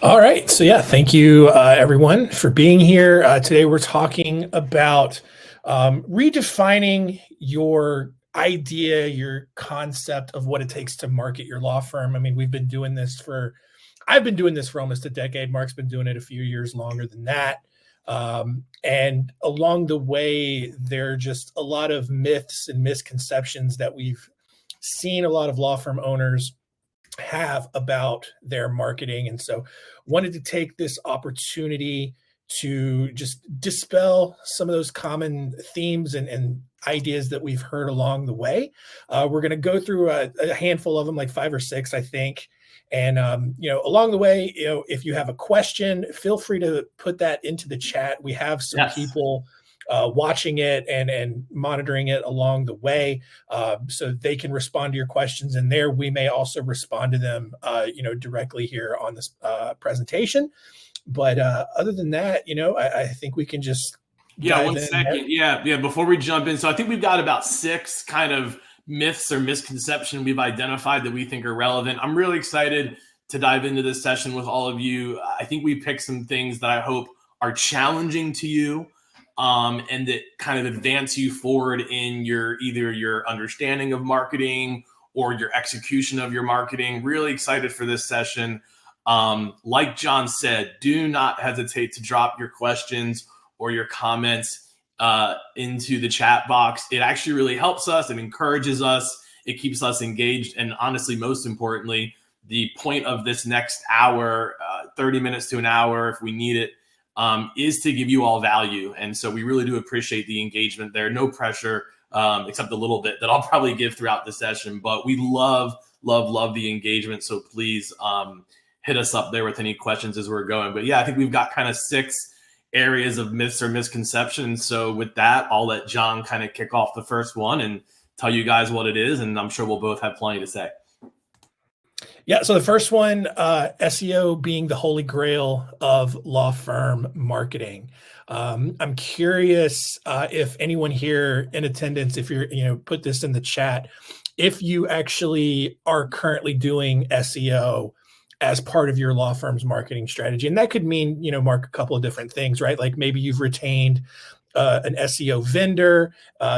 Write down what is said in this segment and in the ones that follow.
All right. So, yeah, thank you, everyone, for being here. Today, we're talking about redefining your idea, your concept of what it takes to market your law firm. I mean, I've been doing this for almost a decade. Mark's been doing it a few years longer than that. And along the way, there are just a lot of myths and misconceptions that we've seen a lot of law firm owners have about their marketing. And so wanted to take this opportunity to just dispel some of those common themes and ideas that we've heard along the way. We're going to go through a handful of them, like 5 or 6, I think. And, along the way, if you have a question, feel free to put that into the chat. We have some Yes. people watching it and monitoring it along the way, so they can respond to your questions in there. We may also respond to them, directly here on this presentation. But other than that, I think we can just Yeah, dive one in there. second. Yeah. Before we jump in, so I think we've got about 6 kind of myths or misconceptions we've identified that we think are relevant. I'm really excited to dive into this session with all of you. I think we picked some things that I hope are challenging to you, and that kind of advance you forward in either your understanding of marketing or your execution of your marketing. Really excited for this session. Like John said, do not hesitate to drop your questions or your comments into the chat box. It actually really helps us. It encourages us. It keeps us engaged. And honestly, most importantly, the point of this next hour, 30 minutes to an hour, if we need it, is to give you all value. And so we really do appreciate the engagement there. No pressure, except a little bit that I'll probably give throughout the session. But we love the engagement. So please hit us up there with any questions as we're going. But yeah, I think we've got kind of 6 areas of myths or misconceptions. So with that, I'll let John kind of kick off the first one and tell you guys what it is. And I'm sure we'll both have plenty to say. Yeah. So the first one, SEO being the holy grail of law firm marketing. I'm curious if anyone here in attendance, if you're, put this in the chat, if you actually are currently doing SEO as part of your law firm's marketing strategy. And that could mean, Mark, a couple of different things, right? Like maybe you've retained an SEO vendor.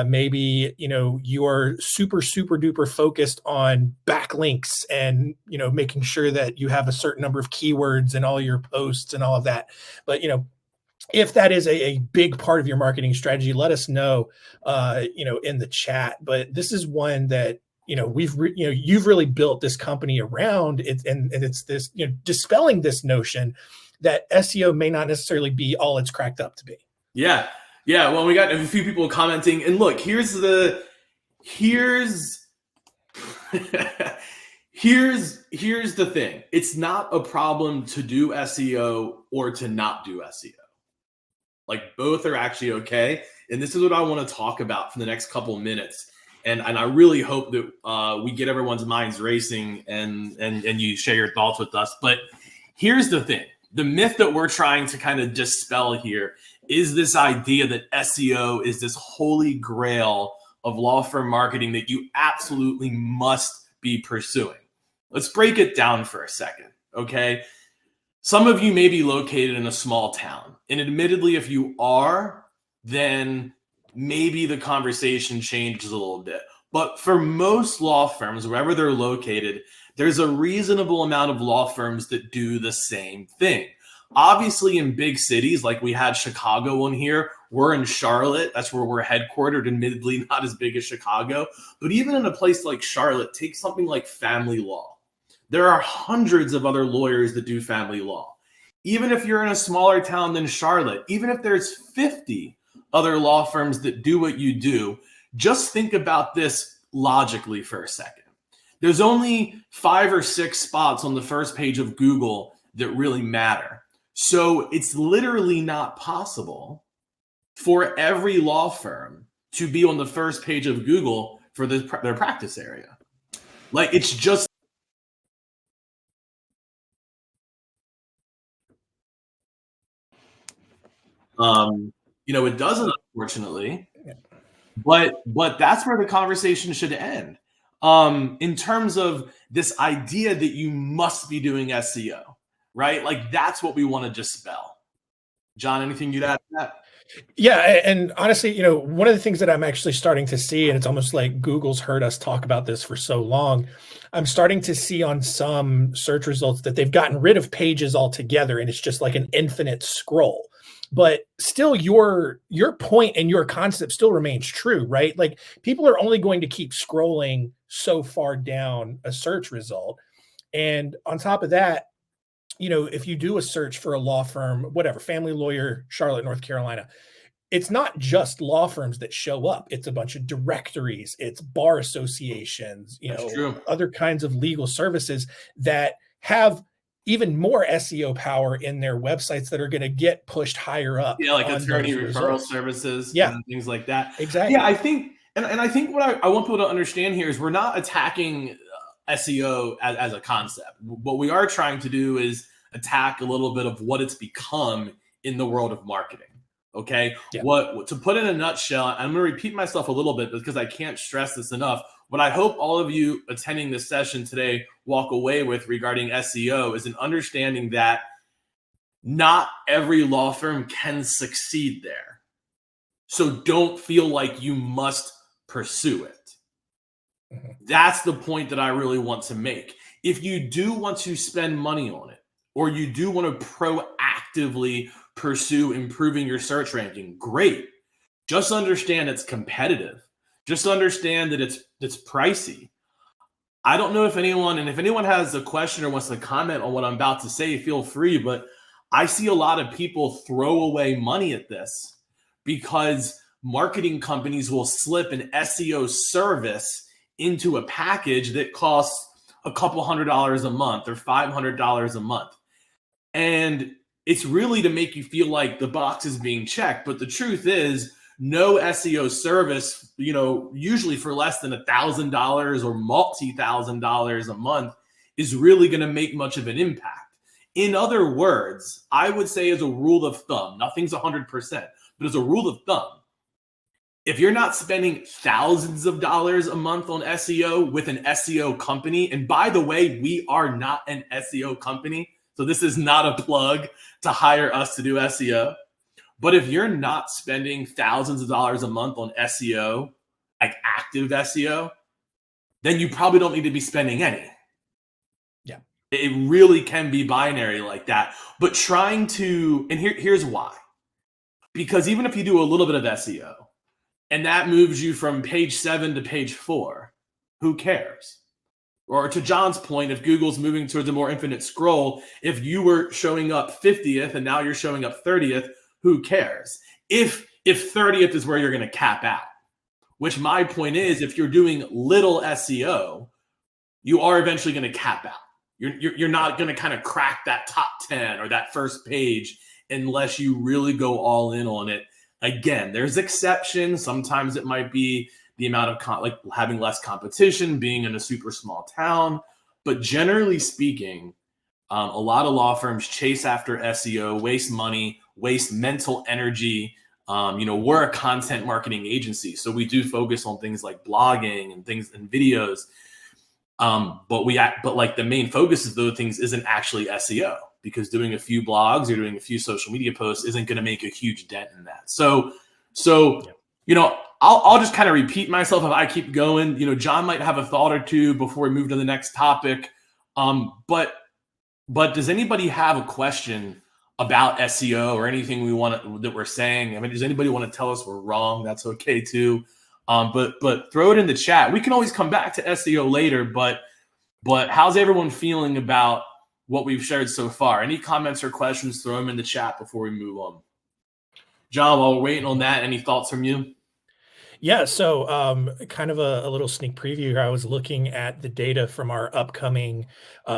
Maybe, you are super, super duper focused on backlinks and, making sure that you have a certain number of keywords in all your posts and all of that. But, if that is a big part of your marketing strategy, let us know, in the chat. But this is one that, you've really built this company around it, and it's this, dispelling this notion that SEO may not necessarily be all it's cracked up to be. Yeah. Well, we got a few people commenting, and look, here's here's the thing. It's not a problem to do SEO or to not do SEO. Like both are actually okay. And this is what I want to talk about for the next couple of minutes. And I really hope that we get everyone's minds racing and you share your thoughts with us. But here's the thing. The myth that we're trying to kind of dispel here is this idea that SEO is this holy grail of law firm marketing that you absolutely must be pursuing. Let's break it down for a second, okay? Some of you may be located in a small town. And admittedly, if you are, then maybe the conversation changes a little bit. But for most law firms, wherever they're located, there's a reasonable amount of law firms that do the same thing. Obviously, in big cities, like we had Chicago on here, we're in Charlotte. That's where we're headquartered, admittedly not as big as Chicago. But even in a place like Charlotte, take something like family law. There are hundreds of other lawyers that do family law. Even if you're in a smaller town than Charlotte, even if there's 50 other law firms that do what you do, just think about this logically for a second. There's only 5 or 6 spots on the first page of Google that really matter. So it's literally not possible for every law firm to be on the first page of Google for their practice area. Like it's just it doesn't, unfortunately, but that's where the conversation should end. In terms of this idea that you must be doing SEO, right? Like that's what we want to dispel. John, anything you'd add to that? Yeah, and honestly, one of the things that I'm actually starting to see, and it's almost like Google's heard us talk about this for so long, I'm starting to see on some search results that they've gotten rid of pages altogether, and it's just like an infinite scroll. But still, your point and your concept still remains true, right? Like people are only going to keep scrolling so far down a search result. And on top of that, if you do a search for a law firm, whatever, family lawyer, Charlotte, North Carolina, it's not just law firms that show up. It's a bunch of directories, it's bar associations, That's true. other kinds of legal services that have even more SEO power in their websites that are going to get pushed higher up. Yeah, like attorney referral services, and things like that. Exactly. Yeah, I think, and I think what I want people to understand here is we're not attacking SEO as a concept. What we are trying to do is attack a little bit of what it's become in the world of marketing. Okay. Yeah. What to put in a nutshell, I'm going to repeat myself a little bit because I can't stress this enough. What I hope all of you attending this session today walk away with regarding SEO is an understanding that not every law firm can succeed there. So don't feel like you must pursue it. Mm-hmm. That's the point that I really want to make. If you do want to spend money on it, or you do want to proactively pursue improving your search ranking, great. Just understand it's competitive. Just understand that it's pricey. I don't know if anyone has a question or wants to comment on what I'm about to say, feel free, but I see a lot of people throw away money at this because marketing companies will slip an SEO service into a package that costs a couple $100 a month or $500 a month. And it's really to make you feel like the box is being checked. But the truth is, no SEO service, usually for less than $1,000 or multi-$1,000 a month is really going to make much of an impact. In other words, I would say as a rule of thumb, nothing's 100%, but as a rule of thumb, if you're not spending thousands of dollars a month on SEO with an SEO company, and by the way, we are not an SEO company, so this is not a plug to hire us to do SEO. But if you're not spending thousands of dollars a month on SEO, like active SEO, then you probably don't need to be spending any. Yeah. It really can be binary like that. But and here's why. Because even if you do a little bit of SEO and that moves you from page 7 to page 4, who cares? Or to John's point, if Google's moving towards a more infinite scroll, if you were showing up 50th and now you're showing up 30th, who cares? If 30th is where you're going to cap out, which my point is, if you're doing little SEO, you are eventually going to cap out. You're not going to kind of crack that top 10 or that first page unless you really go all in on it. Again, there's exceptions. Sometimes it might be the amount of like having less competition, being in a super small town. But generally speaking, a lot of law firms chase after SEO, waste money, waste mental energy. We're a content marketing agency, so we do focus on things like blogging and things and videos. But like the main focus of those things isn't actually SEO, because doing a few blogs or doing a few social media posts isn't going to make a huge dent in that. So yeah. I'll just kind of repeat myself if I keep going. John might have a thought or two before we move to the next topic. But does anybody have a question about SEO or anything that we're saying? I mean, does anybody want to tell us we're wrong? That's okay too. But throw it in the chat. We can always come back to SEO later, but how's everyone feeling about what we've shared so far? Any comments or questions, throw them in the chat before we move on. John, while we're waiting on that, any thoughts from you? Yeah, so kind of a little sneak preview here. I was looking at the data from our upcoming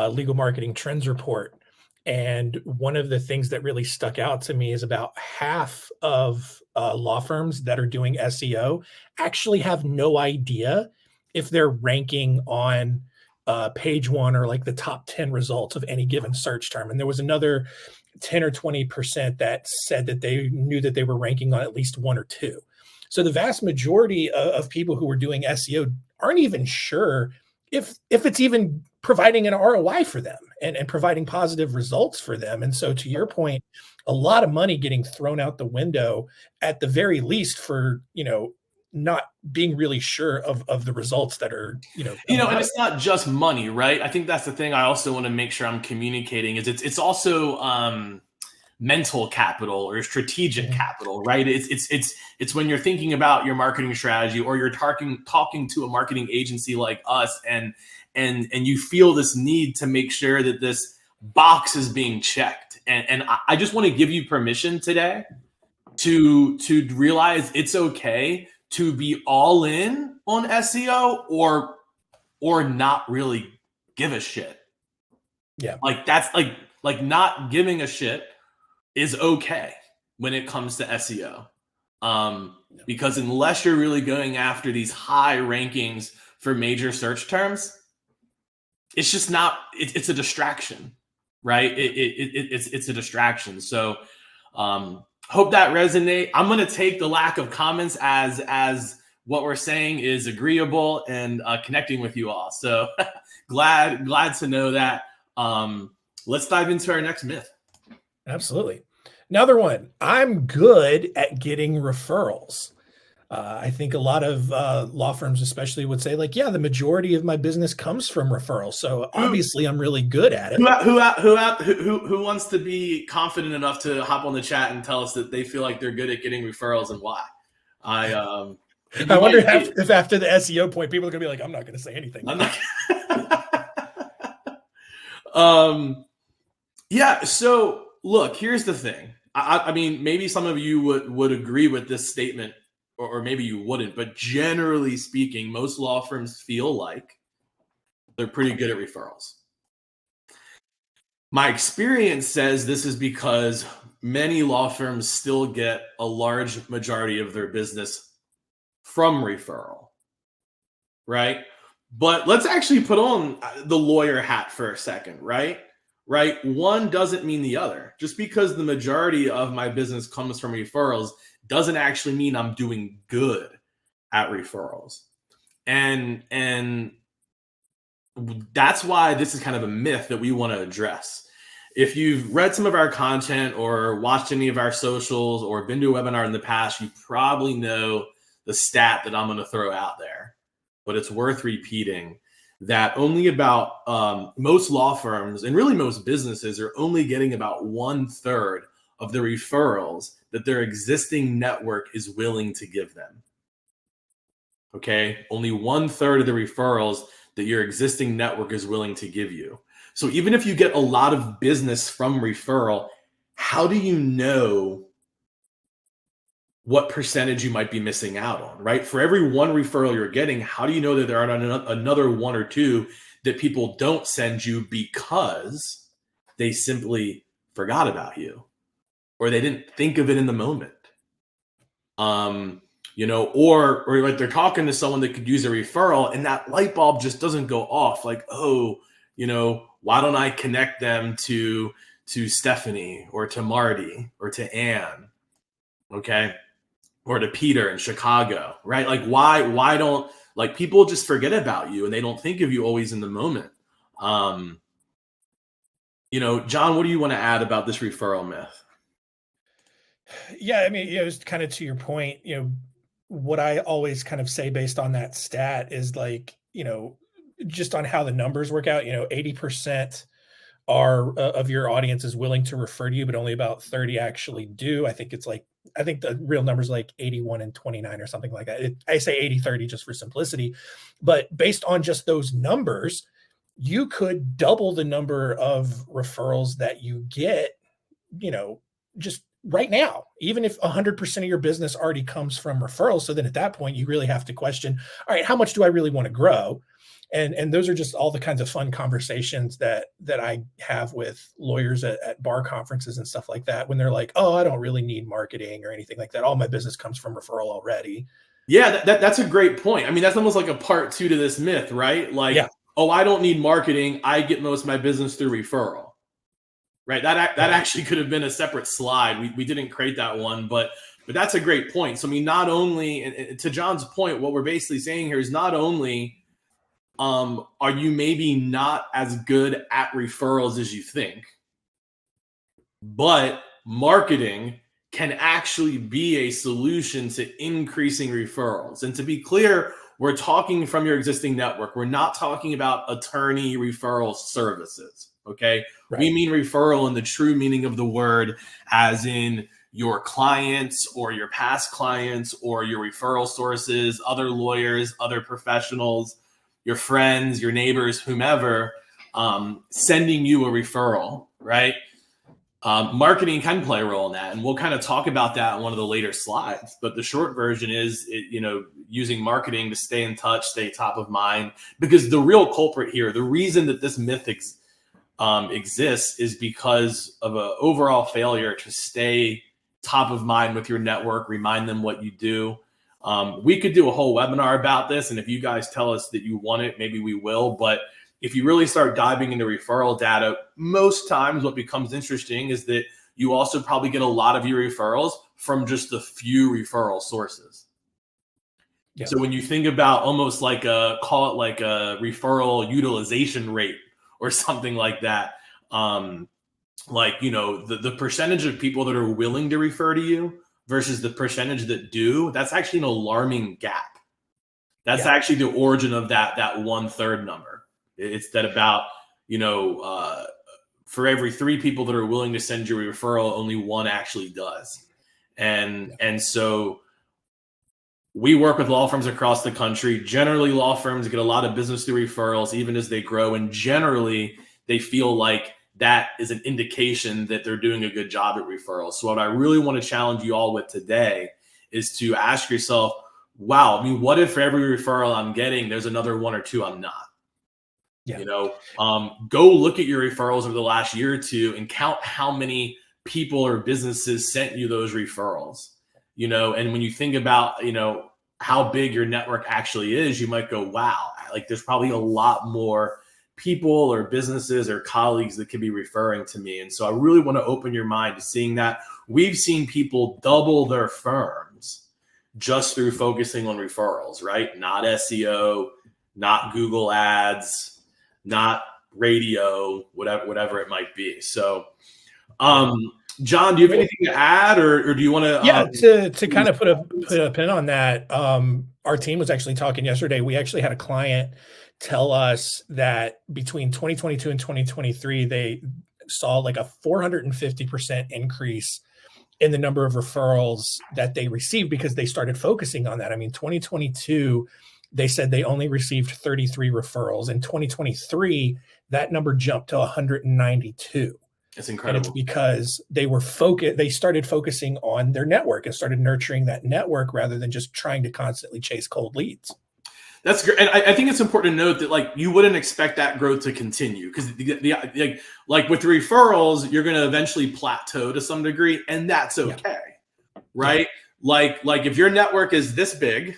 legal marketing trends report. And one of the things that really stuck out to me is about half of law firms that are doing SEO actually have no idea if they're ranking on page 1 or like the top 10 results of any given search term. And there was another 10 or 20% that said that they knew that they were ranking on at least 1 or 2. So the vast majority of people who are doing SEO aren't even sure if it's even providing an ROI for them. and providing positive results for them. And so to your point, a lot of money getting thrown out the window at the very least for, not being really sure of the results that are, coming And out of it's not just money, right? I think that's the thing I also want to make sure I'm communicating is it's also mental capital or strategic it. capital, right? It's when you're thinking about your marketing strategy or you're talking to a marketing agency like us and you feel this need to make sure that this box is being checked. And I just want to give you permission today to realize it's okay to be all in on SEO or not really give a shit. Yeah. Like that's like not giving a shit is okay when it comes to SEO. Because unless you're really going after these high rankings for major search terms, it's just not, it's a distraction, right? It's a distraction. So hope that resonate. I'm going to take the lack of comments as what we're saying is agreeable and connecting with you all. So glad to know that. Let's dive into our next myth. Absolutely. Another one, I'm good at getting referrals. I think a lot of law firms especially would say like, yeah, the majority of my business comes from referrals. So obviously I'm really good at it. Who wants to be confident enough to hop on the chat and tell us that they feel like they're good at getting referrals and why? I wonder if after the SEO point, people are gonna be like, I'm not gonna say anything. I'm not yeah, so look, here's the thing. I mean, maybe some of you would agree with this statement, or maybe you wouldn't, but generally speaking, most law firms feel like they're pretty good at referrals. My experience says this is because many law firms still get a large majority of their business from referral, right? But let's actually put on the lawyer hat for a second, right? Right? One doesn't mean the other. Just because the majority of my business comes from referrals doesn't actually mean I'm doing good at referrals. And that's why this is kind of a myth that we want to address. If you've read some of our content or watched any of our socials or been to a webinar in the past, you probably know the stat that I'm going to throw out there, but it's worth repeating. That only about most law firms and really most businesses are only getting about 1/3 of the referrals that their existing network is willing to give them. Okay, only 1/3 of the referrals that your existing network is willing to give you. So even if you get a lot of business from referral, how do you know what percentage you might be missing out on, right? For every one referral you're getting, how do you know that there aren't another one or two that people don't send you because they simply forgot about you or they didn't think of it in the moment? Or like they're talking to someone that could use a referral and that light bulb just doesn't go off. Like, oh, why don't I connect them to Stephanie or to Marty or to Anne? Okay. Or to Peter in Chicago, right? Like why don't like people just forget about you and they don't think of you always in the moment? John, what do you want to add about this referral myth? Yeah, I mean, it was kind of to your point, what I always kind of say based on that stat is like, just on how the numbers work out, 80% are of your audience is willing to refer to you, but only about 30 actually do. I think the real number is like 81 and 29 or something like that. I say 80-30 just for simplicity, but based on just those numbers, you could double the number of referrals that you get, just right now, even if 100% of your business already comes from referrals. So then at that point, you really have to question, all right, how much do I really want to grow? And those are just all the kinds of fun conversations that I have with lawyers at bar conferences and stuff like that, when they're like, oh, I don't really need marketing or anything like that. All my business comes from referral already. Yeah, that's a great point. I mean, that's almost like a part 2 to this myth, right? Like, yeah. Oh, I don't need marketing. I get most of my business through referral. Right. That actually could have been a separate slide. We didn't create that one, but that's a great point. So I mean, not only, and to John's point, what we're basically saying here is not only are you maybe not as good at referrals as you think, but marketing can actually be a solution to increasing referrals. And to be clear, we're talking from your existing network. We're not talking about attorney referral services, okay? Right. We mean referral in the true meaning of the word, as in your clients or your past clients or your referral sources, other lawyers, other professionals, your friends, your neighbors, whomever, sending you a referral, right? Marketing can play a role in that, and we'll kind of talk about that in one of the later slides. But the short version is, using marketing to stay in touch, stay top of mind. Because the real culprit here, the reason that this myth exists, is because of an overall failure to stay top of mind with your network, remind them what you do. We could do a whole webinar about this, and if you guys tell us that you want it, maybe we will. But if you really start diving into referral data, most times what becomes interesting is that you also probably get a lot of your referrals from just a few referral sources. Yeah. So when you think about almost like call it like a referral utilization rate or something like that, the percentage of people that are willing to refer to you versus the percentage that do, that's actually an alarming gap. That's actually the origin of that 1/3 number. It's that about, for every 3 people that are willing to send you a referral, only 1 actually does. And so we work with law firms across the country. Generally, law firms get a lot of business through referrals, even as they grow. And generally, they feel like that is an indication that they're doing a good job at referrals. So what I really want to challenge you all with today is to ask yourself, wow, what if for every referral I'm getting, there's another 1 or 2 I'm not? Yeah. Go look at your referrals over the last year or 2 and count how many people or businesses sent you those referrals. And when you think about, how big your network actually is, you might go, wow, like there's probably a lot more people or businesses or colleagues that could be referring to me. And so I really want to open your mind to seeing that. We've seen people double their firms just through focusing on referrals, right? Not SEO, not Google ads, not radio, whatever it might be. So, John, do you have anything to add, or do you want to? Yeah, to kind of put a pin on that. Our team was actually talking yesterday. We actually had a client tell us that between 2022 and 2023, they saw like a 450% increase in the number of referrals that they received because they started focusing on that. 2022. They said they only received 33 referrals. In 2023, that number jumped to 192. It's incredible. And it's because they started focusing on their network and started nurturing that network rather than just trying to constantly chase cold leads. That's great. And I think it's important to note that you wouldn't expect that growth to continue because like with the referrals, you're going to eventually plateau to some degree, and that's okay. Yeah. Right? Yeah. Like if your network is this big,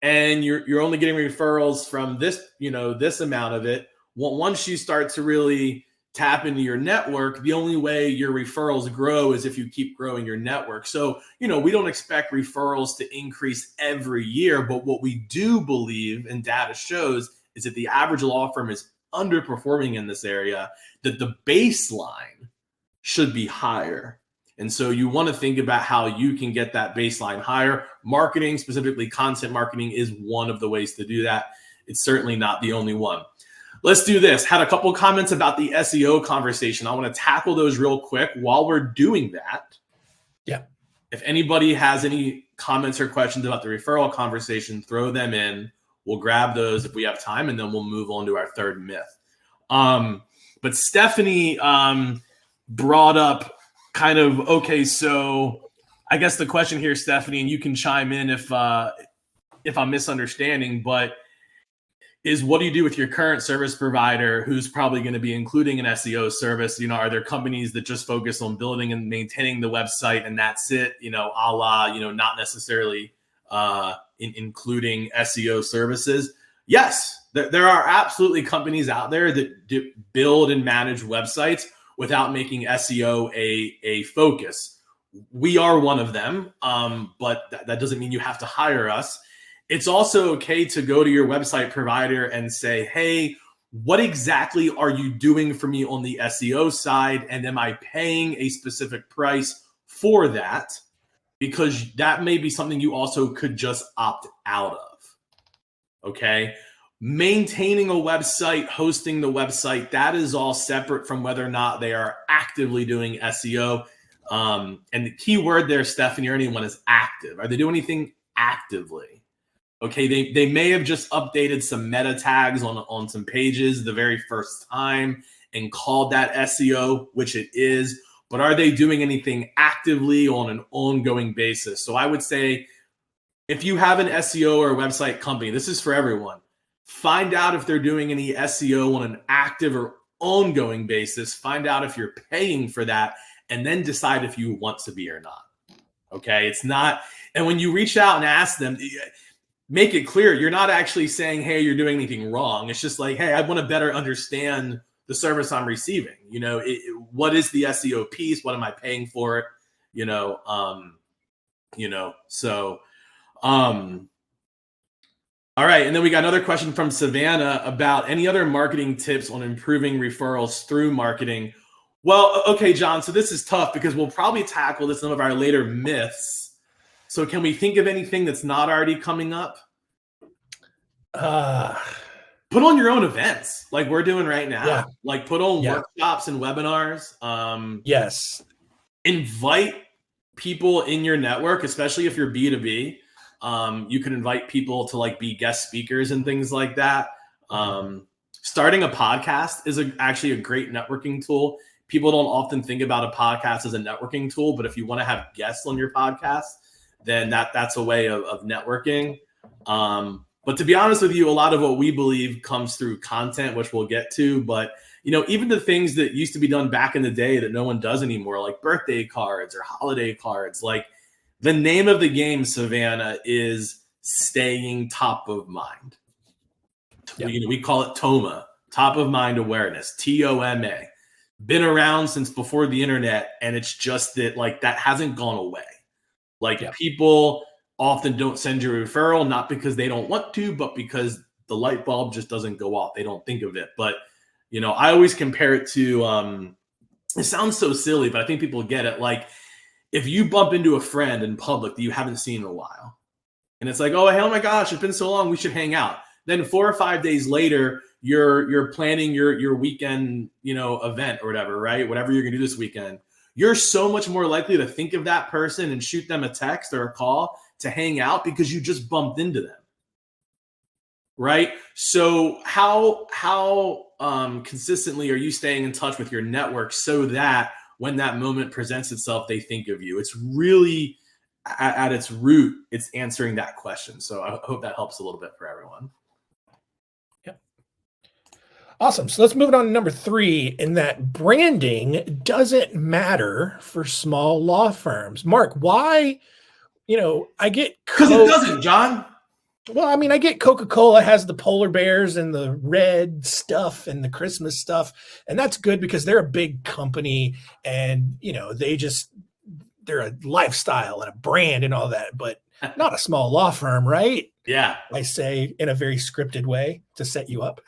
and you're only getting referrals from this, this amount of it. Once you start to really tap into your network, the only way your referrals grow is if you keep growing your network. So, we don't expect referrals to increase every year, but what we do believe and data shows is that the average law firm is underperforming in this area, that the baseline should be higher. And so you want to think about how you can get that baseline higher. Marketing, specifically content marketing, is one of the ways to do that. It's certainly not the only one. Let's do this. Had a couple comments about the SEO conversation. I want to tackle those real quick while we're doing that. Yeah. If anybody has any comments or questions about the referral conversation, throw them in. We'll grab those if we have time, and then we'll move on to our third myth. But Stephanie brought up kind of, okay, so I guess the question here, Stephanie, and you can chime in if I'm misunderstanding, but is what do you do with your current service provider who's probably going to be including an SEO service? Are there companies that just focus on building and maintaining the website and that's it, a la, not necessarily including SEO services? Yes, there are absolutely companies out there that build and manage websites without making SEO a focus. We are one of them, but that doesn't mean you have to hire us. It's also okay to go to your website provider and say, hey, what exactly are you doing for me on the SEO side? And am I paying a specific price for that? Because that may be something you also could just opt out of. Okay. Maintaining a website, hosting the website, that is all separate from whether or not they are actively doing SEO. And the key word there, Stephanie, or anyone, is active. Are they doing anything actively? Okay, they may have just updated some meta tags on some pages the very first time and called that SEO, which it is, but are they doing anything actively on an ongoing basis? So I would say if you have an SEO or a website company, this is for everyone, find out if they're doing any SEO on an active or ongoing basis, find out if you're paying for that, and then decide if you want to be or not. Okay, it's not, and when you reach out and ask them, make it clear you're not actually saying, hey, you're doing anything wrong. It's just like, hey, I want to better understand the service I'm receiving. What is the SEO piece? What am I paying for it? So all right. And then we got another question from Savannah about any other marketing tips on improving referrals through marketing. Well, okay, John, so this is tough because we'll probably tackle this in some of our later myths. So can we think of anything that's not already coming up? Put on your own events like we're doing right now. Yeah. Like put on workshops and webinars. Yes. Invite people in your network, especially if you're B2B. You can invite people to like be guest speakers and things like that. Starting a podcast is actually a great networking tool. People don't often think about a podcast as a networking tool, but if you want to have guests on your podcast, then that's a way of networking. But to be honest with you, a lot of what we believe comes through content, which we'll get to. But, even the things that used to be done back in the day that no one does anymore, like birthday cards or holiday cards, like the name of the game, Savannah, is staying top of mind. Yep. We call it TOMA, top of mind awareness, TOMA. Been around since before the internet, and it's just that like that hasn't gone away. Like people often don't send you a referral, not because they don't want to, but because the light bulb just doesn't go off. They don't think of it. But, I always compare it to, it sounds so silly, but I think people get it. Like if you bump into a friend in public that you haven't seen in a while, and it's like, oh my gosh, it's been so long, we should hang out. Then 4 or 5 days later, you're planning your weekend, event or whatever, right? Whatever you're gonna do this weekend. You're so much more likely to think of that person and shoot them a text or a call to hang out because you just bumped into them, right? So how consistently are you staying in touch with your network so that when that moment presents itself, they think of you? It's really at its root, it's answering that question. So I hope that helps a little bit for everyone. Awesome. So let's move on to number 3, in that branding doesn't matter for small law firms. Mark, why? I get because it doesn't, John. Well, I mean, I get Coca-Cola has the polar bears and the red stuff and the Christmas stuff, and that's good because they're a big company and they're a lifestyle and a brand and all that, but not a small law firm, right? Yeah. I say in a very scripted way to set you up.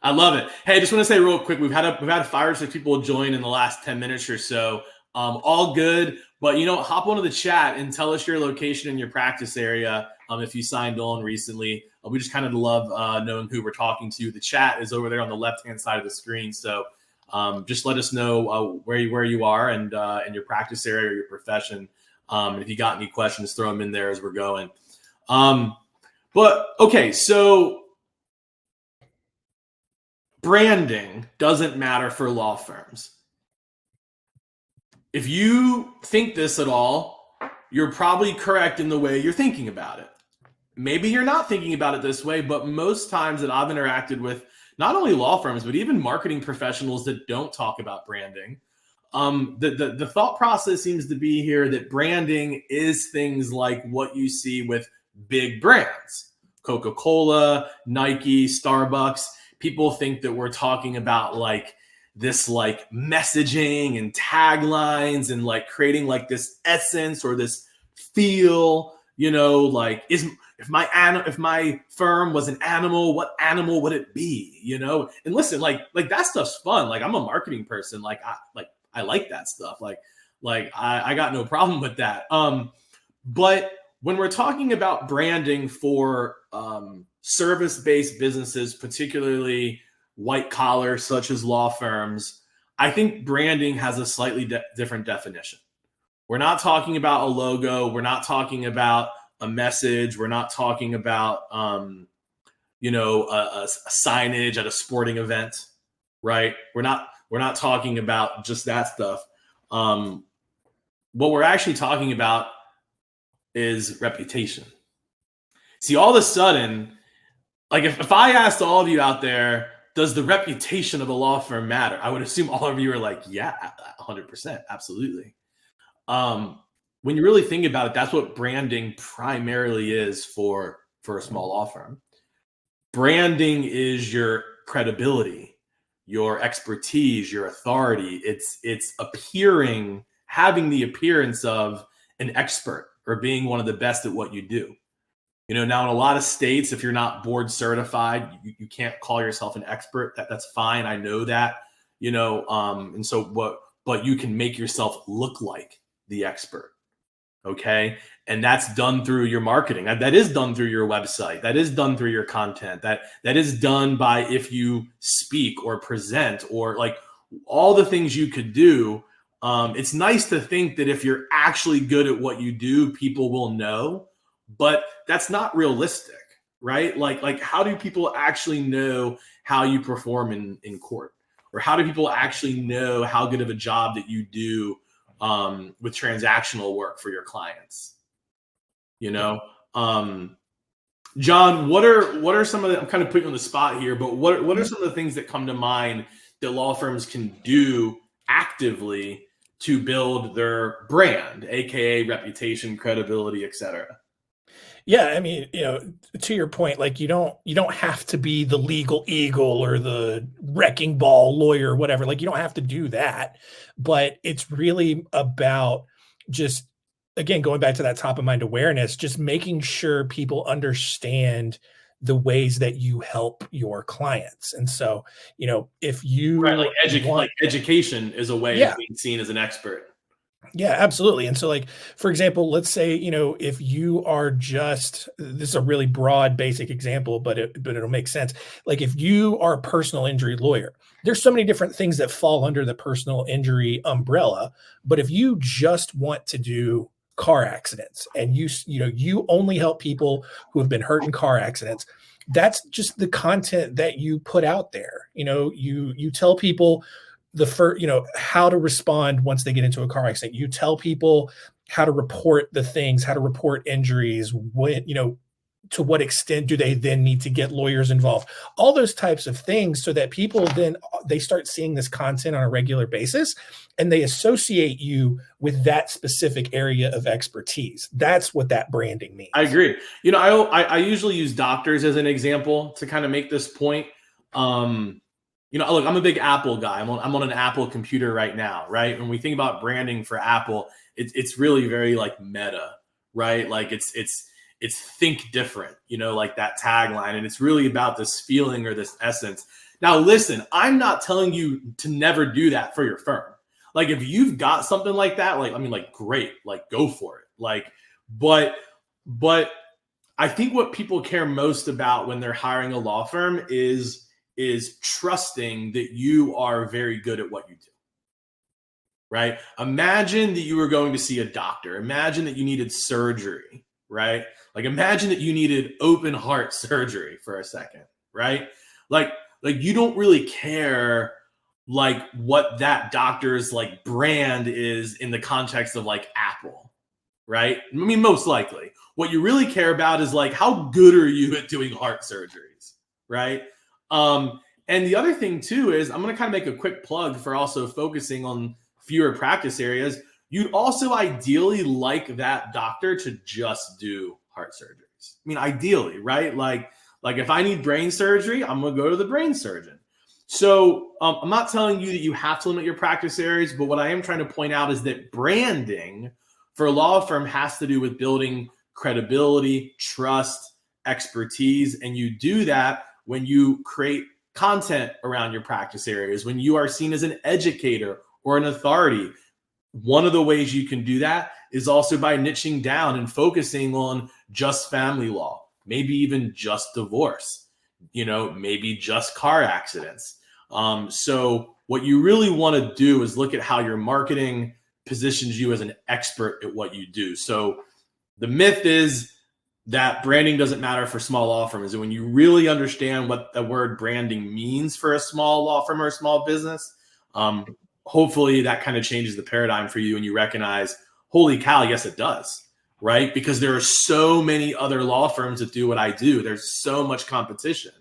I love it. Hey, I just want to say real quick, we've had 5 or 6 people join in the last 10 minutes or so. All good, but hop onto the chat and tell us your location and your practice area. If you signed on recently, we just kind of love knowing who we're talking to. The chat is over there on the left-hand side of the screen. So just let us know where you are and your practice area or your profession. And if you got any questions, throw them in there as we're going. But okay, so branding doesn't matter for law firms. If you think this at all, you're probably correct in the way you're thinking about it. Maybe you're not thinking about it this way, but most times that I've interacted with not only law firms, but even marketing professionals that don't talk about branding, the thought process seems to be here that branding is things like what you see with big brands, Coca-Cola, Nike, Starbucks. People think that we're talking about like this like messaging and taglines and like creating like this essence or this feel, like if my firm was an animal, what animal would it be? You know? And listen, like that stuff's fun. Like I'm a marketing person. I like that stuff. I got no problem with that. But when we're talking about branding for service-based businesses, particularly white collar, such as law firms, I think branding has a slightly different definition. We're not talking about a logo. We're not talking about a message. We're not talking about, a signage at a sporting event, right? We're not talking about just that stuff. What we're actually talking about is reputation. See, all of a sudden, like if I asked all of you out there, does the reputation of a law firm matter? I would assume all of you are like, yeah, 100%, absolutely. When you really think about it, that's what branding primarily is for a small law firm. Branding is your credibility, your expertise, your authority. It's having the appearance of an expert or being one of the best at what you do. You know, now in a lot of states, if you're not board certified, you can't call yourself an expert. That's fine. I know that, but you can make yourself look like the expert. Okay. And that's done through your marketing. That is done through your website. That is done through your content. That is done by if you speak or present or like all the things you could do. It's nice to think that if you're actually good at what you do, people will know, but that's not realistic, right? Like how do people actually know how you perform in court? Or how do people actually know how good of a job that you do with transactional work for your clients? You know, John, what are some of the, I'm kind of putting you on the spot here, but what are some of the things that come to mind that law firms can do actively to build their brand, AKA reputation, credibility, et cetera? Yeah, I mean, to your point, like you don't have to be the legal eagle or the wrecking ball lawyer, whatever. Like you don't have to do that, but it's really about just, again, going back to that top of mind awareness, just making sure people understand the ways that you help your clients. And so, if you right, like education is a way of being seen as an expert. Yeah, absolutely. And so like, for example, let's say, if you are just, this is a really broad, basic example, but it'll make sense. Like if you are a personal injury lawyer, there's so many different things that fall under the personal injury umbrella. But if you just want to do car accidents and you only help people who have been hurt in car accidents, that's just the content that you put out there. You tell people how to respond once they get into a car accident. You tell people how to report the things, how to report injuries, to what extent do they then need to get lawyers involved, all those types of things, so that people then they start seeing this content on a regular basis and they associate you with that specific area of expertise. That's what that branding means. I agree. I usually use doctors as an example to kind of make this point. Look, I'm a big Apple guy. I'm on an Apple computer right now, right? When we think about branding for Apple, it's really very like meta, right? Like it's think different, like that tagline. And it's really about this feeling or this essence. Now, listen, I'm not telling you to never do that for your firm. Like if you've got something like that, great, like go for it. But I think what people care most about when they're hiring a law firm is trusting that you are very good at what you do, right? Imagine that you were going to see a doctor. Imagine that you needed surgery, right? Like imagine that you needed open heart surgery for a second, right? Like you don't really care like what that doctor's like brand is in the context of like Apple, right? I mean, most likely. What you really care about is like how good are you at doing heart surgeries, right? And the other thing too is I'm going to kind of make a quick plug for also focusing on fewer practice areas. You'd also ideally like that doctor to just do heart surgeries. I mean, ideally, right? Like if I need brain surgery, I'm going to go to the brain surgeon. So I'm not telling you that you have to limit your practice areas, but what I am trying to point out is that branding for a law firm has to do with building credibility, trust, expertise. And you do that when you create content around your practice areas, when you are seen as an educator or an authority. One of the ways you can do that is also by niching down and focusing on just family law, maybe even just divorce, maybe just car accidents. So what you really want to do is look at how your marketing positions you as an expert at what you do. So the myth is that branding doesn't matter for small law firms. And when you really understand what the word branding means for a small law firm or a small business, hopefully that kind of changes the paradigm for you and you recognize, holy cow, yes, it does, right? Because there are so many other law firms that do what I do. There's so much competition.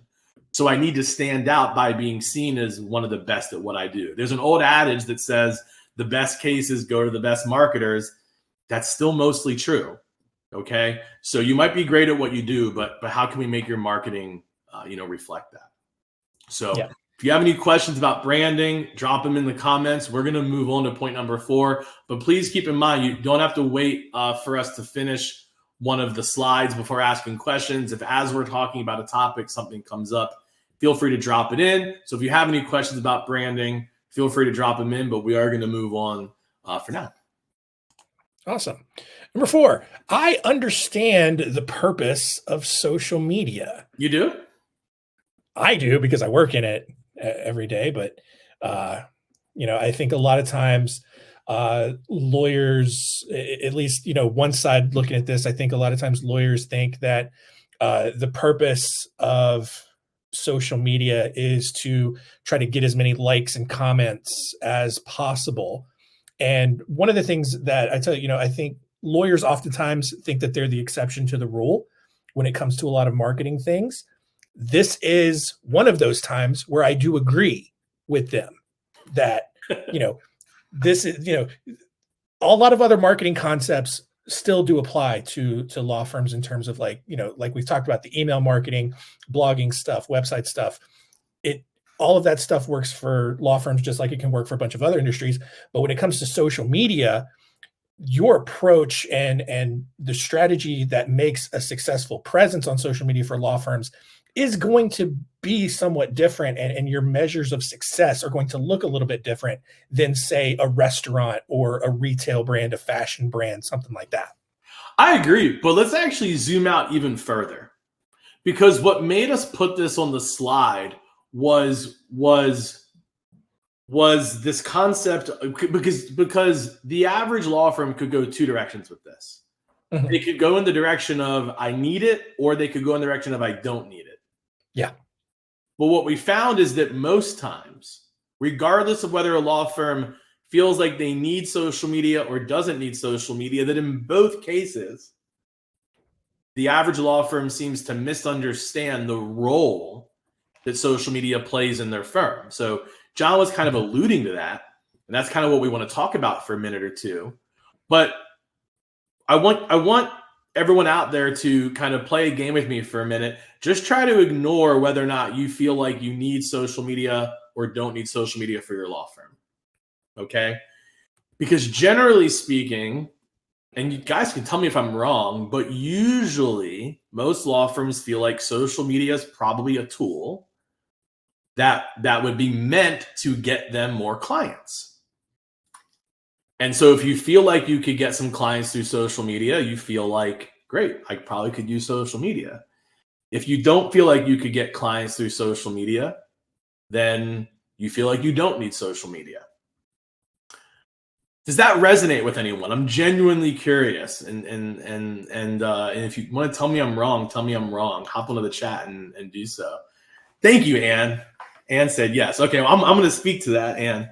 So I need to stand out by being seen as one of the best at what I do. There's an old adage that says the best cases go to the best marketers. That's still mostly true. Okay. So you might be great at what you do, but how can we make your marketing, reflect that? So yeah. If you have any questions about branding, drop them in the comments. We're going to move on to point number 4, but please keep in mind, you don't have to wait for us to finish one of the slides before asking questions. If as we're talking about a topic, something comes up, feel free to drop it in. So if you have any questions about branding, feel free to drop them in, but we are going to move on for now. Awesome. Number 4, I understand the purpose of social media. You do? I do because I work in it every day. But, I think a lot of times lawyers, at least, one side looking at this, I think a lot of times lawyers think that the purpose of social media is to try to get as many likes and comments as possible. And one of the things that I tell you, I think lawyers oftentimes think that they're the exception to the rule when it comes to a lot of marketing things. This is one of those times where I do agree with them that, this is, a lot of other marketing concepts still do apply to law firms in terms of like we've talked about the email marketing, blogging stuff, website stuff. All of that stuff works for law firms just like it can work for a bunch of other industries. But when it comes to social media, your approach and the strategy that makes a successful presence on social media for law firms is going to be somewhat different. And your measures of success are going to look a little bit different than, say, a restaurant or a retail brand, a fashion brand, something like that. I agree. But let's actually zoom out even further. Because what made us put this on the slide was this concept, because the average law firm could go 2 directions with this. Mm-hmm. They could go in the direction of I need it, or they could go in the direction of I don't need it. Yeah. But what we found is that most times, regardless of whether a law firm feels like they need social media or doesn't need social media, that in both cases, the average law firm seems to misunderstand the role that social media plays in their firm. So John was kind of alluding to that, and that's kind of what we want to talk about for a minute or two. But I want everyone out there to kind of play a game with me for a minute. Just try to ignore whether or not you feel like you need social media or don't need social media for your law firm. Okay? Because generally speaking, and you guys can tell me if I'm wrong, but usually most law firms feel like social media is probably a tool that would be meant to get them more clients. And so if you feel like you could get some clients through social media, you feel like, great, I probably could use social media. If you don't feel like you could get clients through social media, then you feel like you don't need social media. Does that resonate with anyone? I'm genuinely curious. And if you want to tell me I'm wrong, tell me I'm wrong. Hop onto the chat and do so. Thank you, Anne. Anne said yes. Okay, well, I'm going to speak to that, Anne.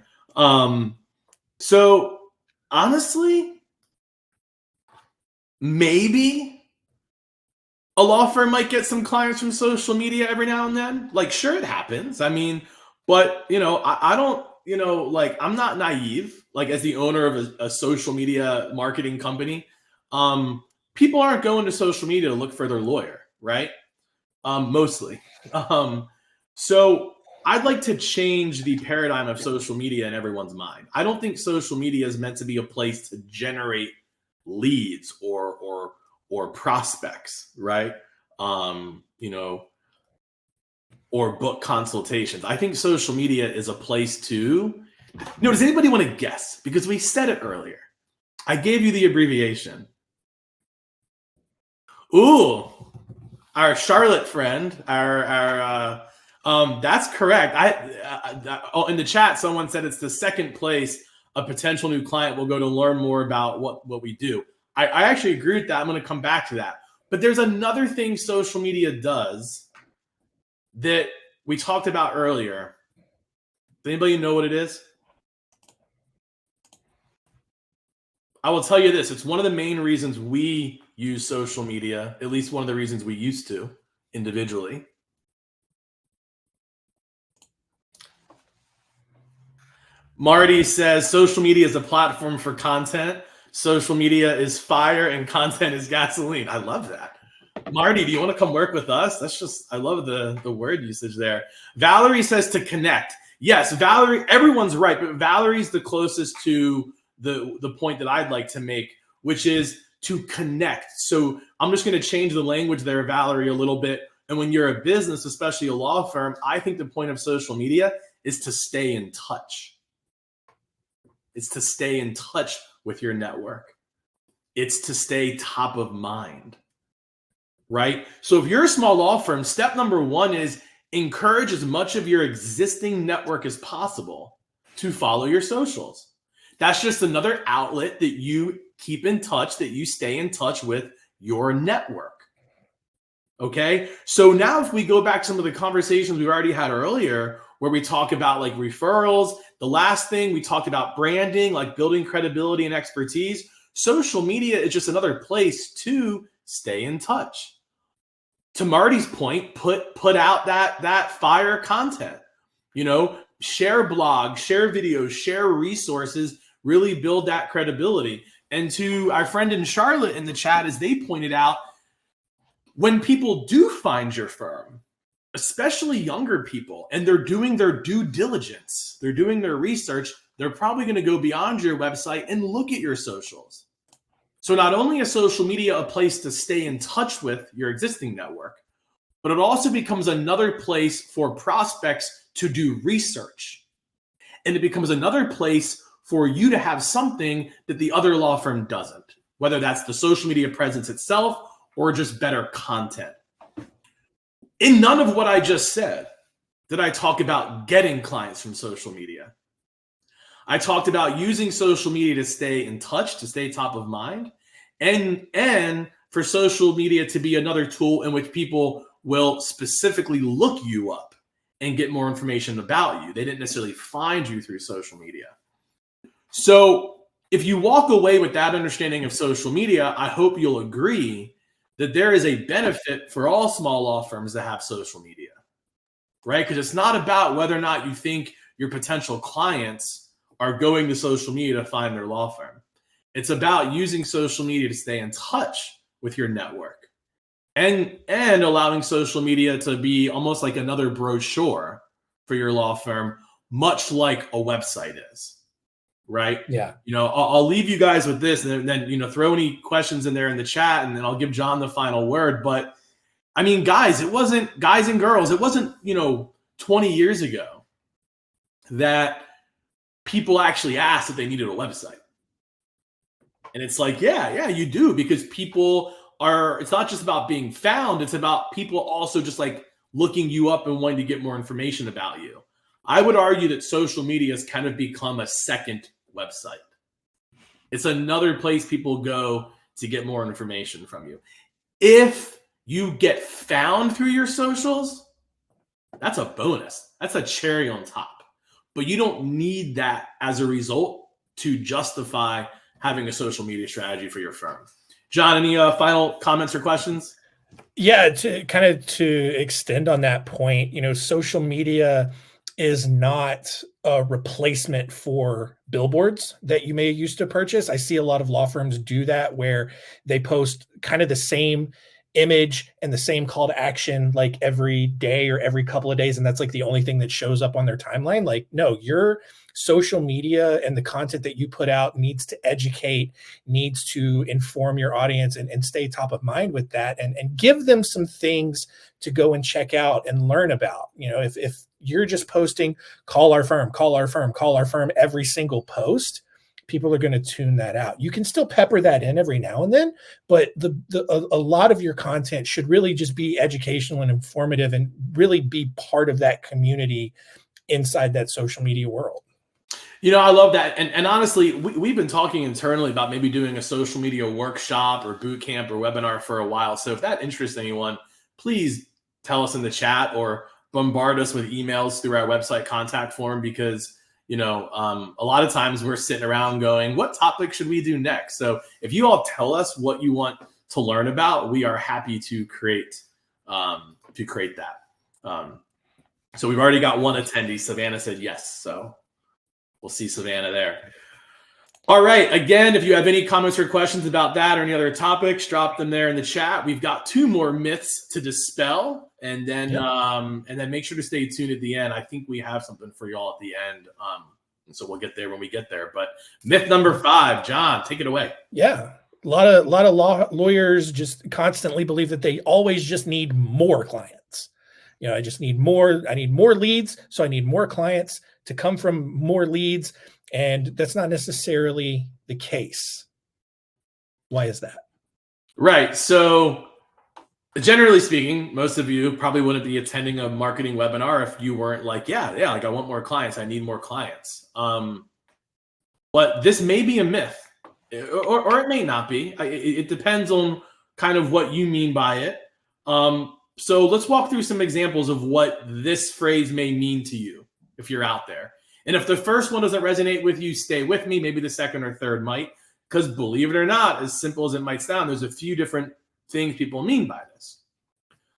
So honestly, maybe a law firm might get some clients from social media every now and then. Like, sure, it happens. I mean, but, I don't, I'm not naive. Like, as the owner of a social media marketing company, people aren't going to social media to look for their lawyer, right? Mostly. So I'd like to change the paradigm of social media in everyone's mind. I don't think social media is meant to be a place to generate leads or or prospects, right? Or book consultations. I think social media is a place to, does anybody want to guess? Because we said it earlier. I gave you the abbreviation. Ooh, our Charlotte friend, that's correct. In the chat, someone said it's the second place a potential new client will go to learn more about what we do. I actually agree with that. I'm going to come back to that. But there's another thing social media does that we talked about earlier. Does anybody know what it is? I will tell you this. It's one of the main reasons we use social media, at least one of the reasons we used to individually. Marty says social media is a platform for content. Social media is fire and content is gasoline. I love that. Marty, do you want to come work with us? I love the word usage there. Valerie says to connect. Yes, Valerie, everyone's right, but Valerie's the closest to the point that I'd like to make, which is to connect. So I'm just going to change the language there, Valerie, a little bit. And when you're a business, especially a law firm, I think the point of social media is to stay in touch. It's to stay in touch with your network. It's to stay top of mind, right? So if you're a small law firm, step number one is encourage as much of your existing network as possible to follow your socials. That's just another outlet that you keep in touch, that you stay in touch with your network. Okay. So now if we go back to some of the conversations we already had earlier, where we talk about like referrals, the last thing we talked about branding, like building credibility and expertise. Social media is just another place to stay in touch. To Marty's point, put out that fire content, share blogs, share videos, share resources, really build that credibility. And to our friend in Charlotte in the chat, as they pointed out, when people do find your firm, especially younger people, and they're doing their due diligence, they're doing their research, they're probably going to go beyond your website and look at your socials. So not only is social media a place to stay in touch with your existing network, but it also becomes another place for prospects to do research. And it becomes another place for you to have something that the other law firm doesn't, whether that's the social media presence itself or just better content. In none of what I just said did I talk about getting clients from social media. I talked about using social media to stay in touch, to stay top of mind, and for social media to be another tool in which people will specifically look you up and get more information about you. They didn't necessarily find you through social media. So if you walk away with that understanding of social media, I hope you'll agree that there is a benefit for all small law firms that have social media, right? Because it's not about whether or not you think your potential clients are going to social media to find their law firm. It's about using social media to stay in touch with your network and allowing social media to be almost like another brochure for your law firm, much like a website is. Right. Yeah. I'll leave you guys with this and then, throw any questions in there in the chat and then I'll give John the final word. But I mean, guys and girls, it wasn't, 20 years ago that people actually asked if they needed a website. And it's like, yeah, you do, because it's not just about being found. It's about people also just like looking you up and wanting to get more information about you. I would argue that social media has kind of become a second website. It's another place people go to get more information from you. If you get found through your socials, that's a bonus. That's a cherry on top. But you don't need that as a result to justify having a social media strategy for your firm. John, any final comments or questions? Yeah, to extend on that point, social media is not a replacement for billboards that you may used to purchase. I see a lot of law firms do that where they post kind of the same image and the same call to action like every day or every couple of days, and that's like the only thing that shows up on their timeline. Like, no, your social media and the content that you put out needs to educate, needs to inform your audience, and stay top of mind with that, and give them some things to go and check out and learn about. You know, if you're just posting call our firm, call our firm, call our firm every single post, people are going to tune that out. You can still pepper that in every now and then, but a lot of your content should really just be educational and informative, and really be part of that community inside that social media world. You know, I love that. And honestly, we've been talking internally about maybe doing a social media workshop or boot camp or webinar for a while. So if that interests anyone, please tell us in the chat or bombard us with emails through our website contact form, because you know, a lot of times we're sitting around going, what topic should we do next? So if you all tell us what you want to learn about, we are happy to create that. So we've already got one attendee. Savannah said yes. So we'll see Savannah there. All right. Again, if you have any comments or questions about that or any other topics, drop them there in the chat. We've got 2 more myths to dispel, and then make sure to stay tuned at the end. I think we have something for y'all at the end. And so we'll get there when we get there. But myth number 5, John, take it away. Yeah. A lot of lawyers just constantly believe that they always just need more clients. You know, I need more leads. So I need more clients to come from more leads. And that's not necessarily the case. Why is that? Right. So generally speaking, most of you probably wouldn't be attending a marketing webinar if you weren't like, yeah, like I want more clients. I need more clients. But this may be a myth, or it may not be. It depends on kind of what you mean by it. So let's walk through some examples of what this phrase may mean to you if you're out there. And if the first one doesn't resonate with you, stay with me. Maybe the second or third might, because believe it or not, as simple as it might sound, there's a few different things people mean by this.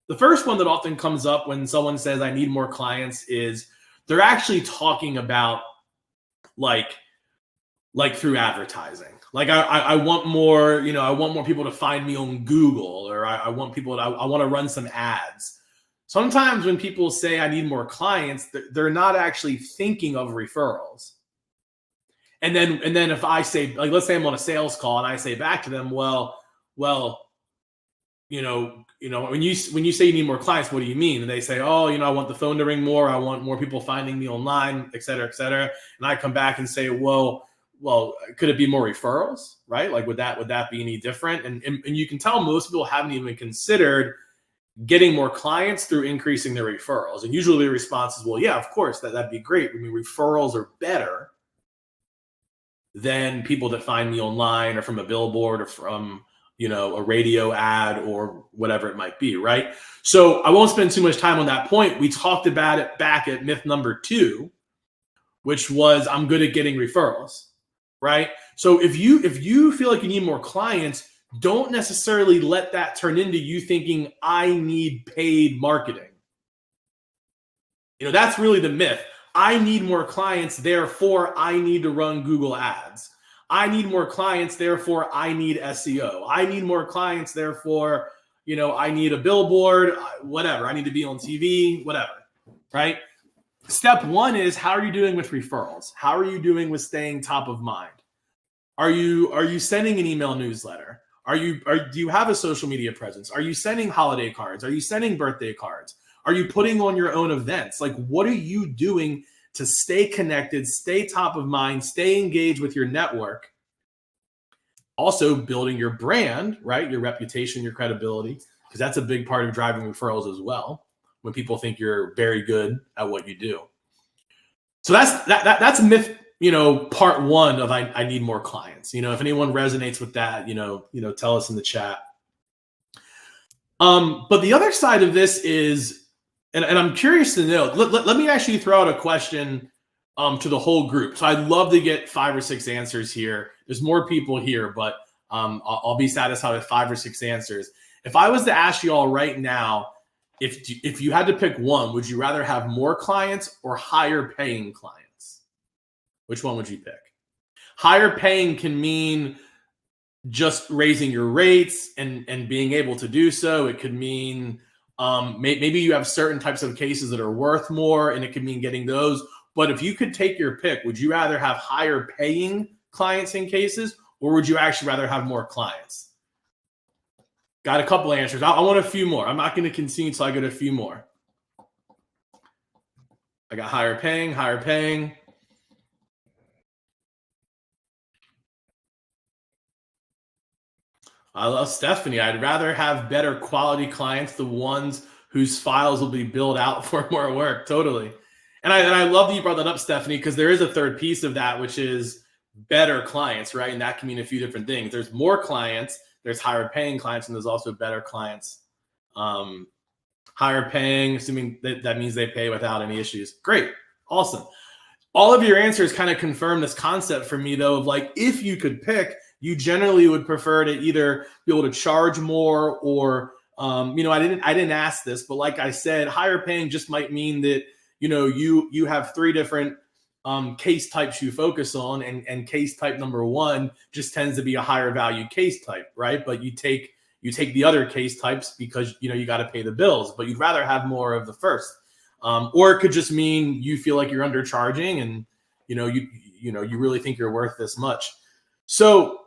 The first one that often comes up when someone says, I need more clients, is they're actually talking about like through advertising. Like I want more, you know, I want more people to find me on Google, or I want people to, I want to run some ads. Sometimes when people say I need more clients, they're not actually thinking of referrals. And then if I say, like, let's say I'm on a sales call and I say back to them, well, you know, when you say you need more clients, what do you mean? And they say, oh, you know, I want the phone to ring more. I want more people finding me online, et cetera, et cetera. And I come back and say, well, could it be more referrals, right? Like, would that be any different? And you can tell most people haven't even considered getting more clients through increasing their referrals. And usually the response is, well, yeah, of course, that'd be great. I mean, referrals are better than people that find me online or from a billboard or from, you know, a radio ad or whatever it might be, right? So I won't spend too much time on that point. We talked about it back at myth number 2, which was I'm good at getting referrals, right? So if you feel like you need more clients, don't necessarily let that turn into you thinking I need paid marketing. You know, that's really the myth. I need more clients, therefore I need to run Google ads. I need more clients, therefore I need SEO. I need more clients, therefore, you know, I need a billboard, whatever. I need to be on TV, whatever, right? Step 1 is, how are you doing with referrals? How are you doing with staying top of mind? Are you sending an email newsletter? Do you have a social media presence? Are you sending holiday cards? Are you sending birthday cards? Are you putting on your own events? Like, what are you doing to stay connected, stay top of mind, stay engaged with your network? Also building your brand, right? Your reputation, your credibility, because that's a big part of driving referrals as well, when people think you're very good at what you do. So that's myth, you know, part 1 of I need more clients. You know, if anyone resonates with that, you know, tell us in the chat. But the other side of this is, and I'm curious to know, let me actually throw out a question to the whole group. So I'd love to get 5 or 6 answers here. There's more people here, but I'll be satisfied with 5 or 6 answers. If I was to ask you all right now, if you had to pick one, would you rather have more clients or higher paying clients? Which one would you pick? Higher paying can mean just raising your rates and being able to do so. It could mean maybe you have certain types of cases that are worth more, and it could mean getting those. But if you could take your pick, would you rather have higher paying clients in cases, or would you actually rather have more clients? Got a couple answers. I want a few more. I'm not going to concede until I get a few more. I got higher paying, higher paying. I love Stephanie. I'd rather have better quality clients, the ones whose files will be billed out for more work. Totally. And I love that you brought that up, Stephanie, because there is a third piece of that, which is better clients, right? And that can mean a few different things. There's more clients, there's higher paying clients, and there's also better clients. Higher paying, assuming that means they pay without any issues. Great. Awesome. All of your answers kind of confirm this concept for me, though, of like, if you could pick, you generally would prefer to either be able to charge more or, I didn't ask this, but like I said, higher paying just might mean that, you have three different case types you focus on, and case type number one just tends to be a higher value case type, right? But you take the other case types because, you got to pay the bills, but you'd rather have more of the first. Or it could just mean you feel like you're undercharging and, you really think you're worth this much. So,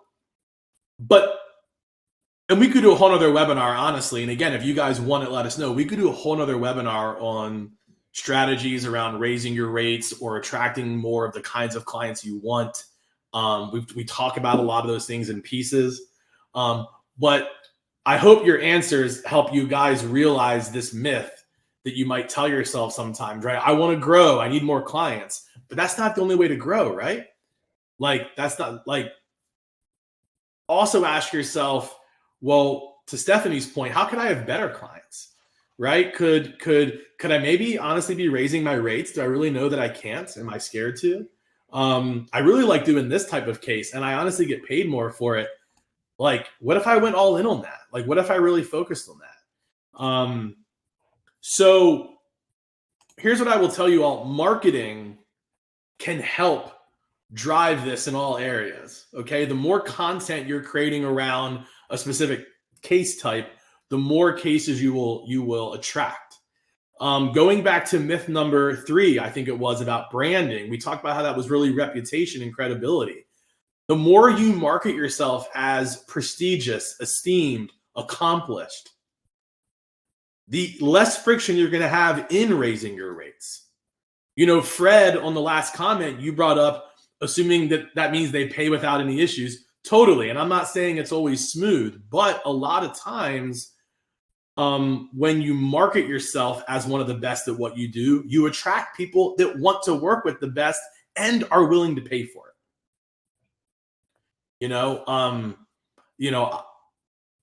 and we could do a whole nother webinar, honestly. And again, if you guys want it, let us know. We could do a whole nother webinar on strategies around raising your rates or attracting more of the kinds of clients you want. We talk about a lot of those things in pieces. But I hope your answers help you guys realize this myth that you might tell yourself sometimes, right? I want to grow. I need more clients. But that's not the only way to grow, right? Like, that's not like, also ask yourself, well, to Stephanie's point, how could I have better clients, right? Could I maybe honestly be raising my rates? Do I really know that I can't? Am I scared to? I really like doing this type of case, and I honestly get paid more for it. Like, what if I went all in on that? Like, what if I really focused on that? So here's what I will tell you all. Marketing can help drive this in all areas. Okay. The more content you're creating around a specific case type, the more cases you will attract. Going back to myth number 3, I think it was about branding. We talked about how that was really reputation and credibility. The more you market yourself as prestigious, esteemed, accomplished, the less friction you're going to have in raising your rates. Fred, on the last comment you brought up, assuming that means they pay without any issues. Totally. And I'm not saying it's always smooth, but a lot of times when you market yourself as one of the best at what you do, you attract people that want to work with the best and are willing to pay for it.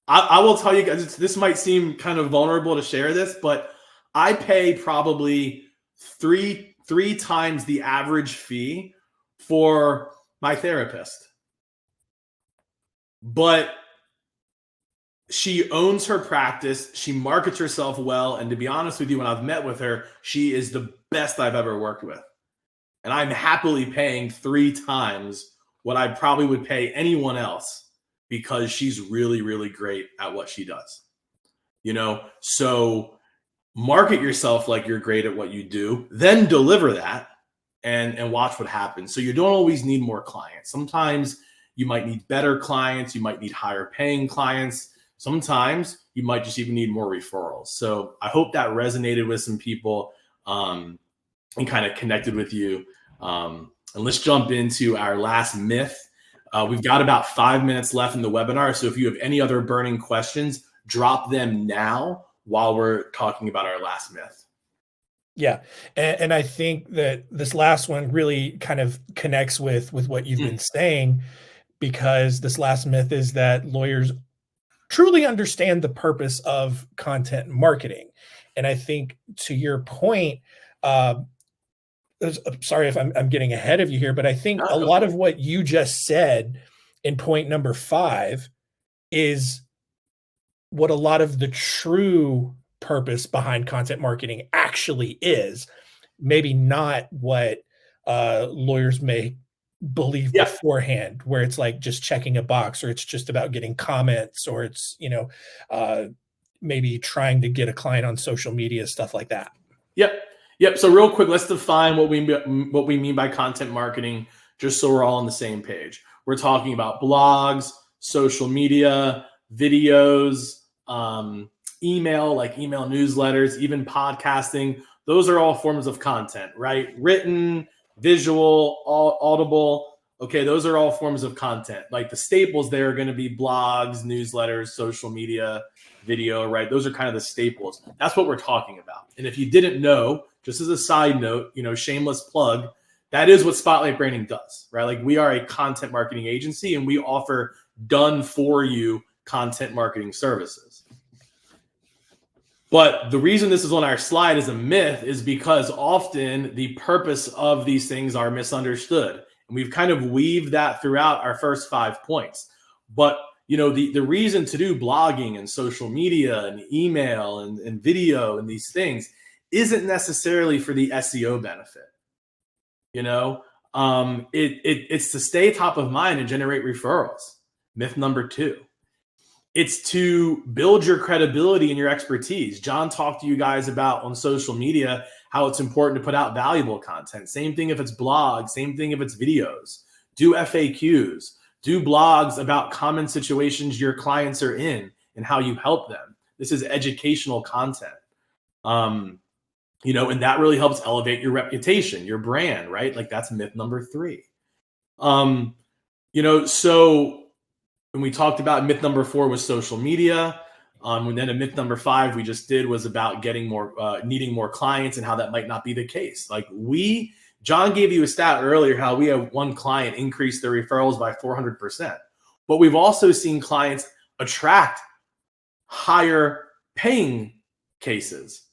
I will tell you guys, this might seem kind of vulnerable to share this, but I pay probably three times the average fee for my therapist. But she owns her practice. She markets herself well. And to be honest with you, when I've met with her, she is the best I've ever worked with. And I'm happily paying 3 times what I probably would pay anyone else because she's really, really great at what she does. So market yourself like you're great at what you do, then deliver that and watch what happens. So you don't always need more clients. Sometimes you might need better clients. You might need higher paying clients. Sometimes you might just even need more referrals. So I hope that resonated with some people and kind of connected with you. And let's jump into our last myth. We've got about 5 minutes left in the webinar. So if you have any other burning questions, drop them now while we're talking about our last myth. Yeah. And I think that this last one really kind of connects with what you've been saying, because this last myth is that lawyers truly understand the purpose of content marketing. And I think, to your point, sorry if I'm getting ahead of you here, but I think a lot of what you just said in point number 5 is what a lot of the true purpose behind content marketing actually is. Maybe not what lawyers may believe Yeah. beforehand, where it's like just checking a box, or it's just about getting comments, or it's, maybe trying to get a client on social media, stuff like that. Yep. So real quick, let's define what we mean by content marketing, just so we're all on the same page. We're talking about blogs, social media, videos, email, like email newsletters, even podcasting. Those are all forms of content, right? Written, visual, audible. Okay, those are all forms of content. Like the staples there are going to be blogs, newsletters, social media, video, right? Those are kind of the staples. That's what we're talking about. And if you didn't know, just as a side note, shameless plug, that is what Spotlight Branding does, right? Like we are a content marketing agency and we offer done for you content marketing services. But the reason this is on our slide as a myth is because often the purpose of these things are misunderstood. And we've kind of weaved that throughout our first 5 points. But the reason to do blogging and social media and email and video and these things isn't necessarily for the SEO benefit. It's to stay top of mind and generate referrals. Myth number 2. It's to build your credibility and your expertise. John talked to you guys about on social media how it's important to put out valuable content. Same thing if it's blogs, same thing if it's videos. Do FAQs. Do blogs about common situations your clients are in and how you help them. This is educational content. And that really helps elevate your reputation, your brand, right? Like that's myth number 3. So when we talked about myth number 4 was social media. And then a myth number 5 we just did was about getting more, needing more clients and how that might not be the case. Like John gave you a stat earlier how we have one client increase their referrals by 400%. But we've also seen clients attract higher paying cases.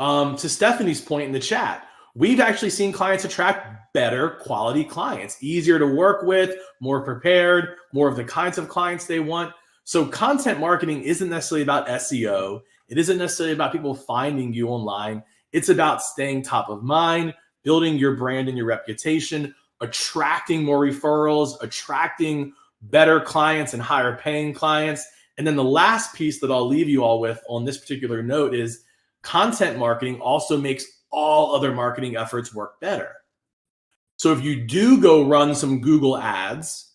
To Stephanie's point in the chat, we've actually seen clients attract better quality clients, easier to work with, more prepared, more of the kinds of clients they want. So content marketing isn't necessarily about SEO. It isn't necessarily about people finding you online. It's about staying top of mind, building your brand and your reputation, attracting more referrals, attracting better clients and higher paying clients. And then the last piece that I'll leave you all with on this particular note is content marketing also makes all other marketing efforts work better. So if you do go run some Google ads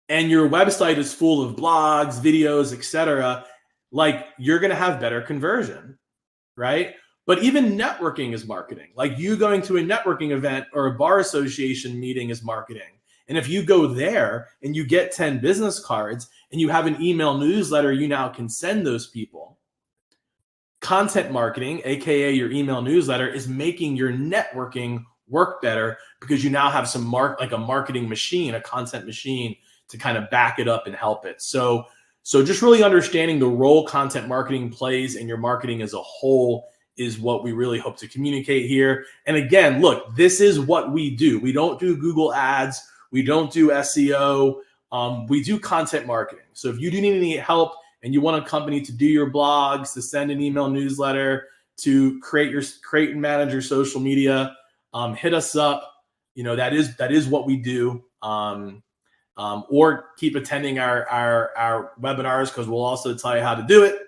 and your website is full of blogs, videos, etc., like you're going to have better conversion, right? But even networking is marketing. Like you going to a networking event or a bar association meeting is marketing. And if you go there and you get 10 business cards and you have an email newsletter you now can send those people, content marketing, aka your email newsletter, is making your networking work better because you now have some like a marketing machine, a content machine to kind of back it up and help it. So just really understanding the role content marketing plays in your marketing as a whole is what we really hope to communicate here. And again, look, this is what we do. We don't do Google ads. We don't do SEO. We do content marketing. So if you do need any help and you want a company to do your blogs, to send an email newsletter, to create and manage your social media, hit us up. That is what we do. Or keep attending our webinars because we'll also tell you how to do it